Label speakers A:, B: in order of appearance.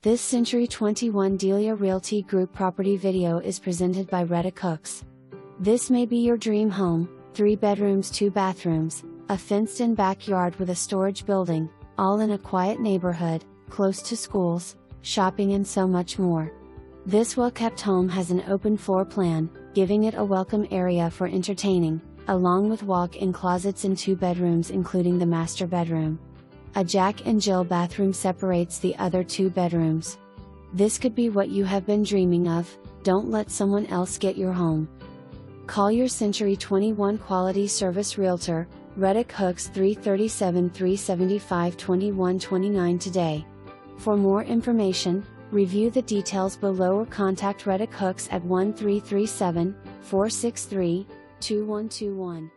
A: This Century 21 Delia Realty Group property video is presented by Reddoch Hooks. This may be your dream home: 3 bedrooms, 2 bathrooms, a fenced-in backyard with a storage building, all in a quiet neighborhood, close to schools, shopping and so much more. This well-kept home has an open floor plan, giving it a welcome area for entertaining, along with walk-in closets in 2 bedrooms including the master bedroom. A Jack and Jill bathroom separates the other 2 bedrooms. This could be what you have been dreaming of. Don't let someone else get your home. Call your Century 21 Quality Service Realtor, Reddoch Hooks 337-375-2129 today. For more information, review the details below or contact Reddoch Hooks at 1337-463-2121.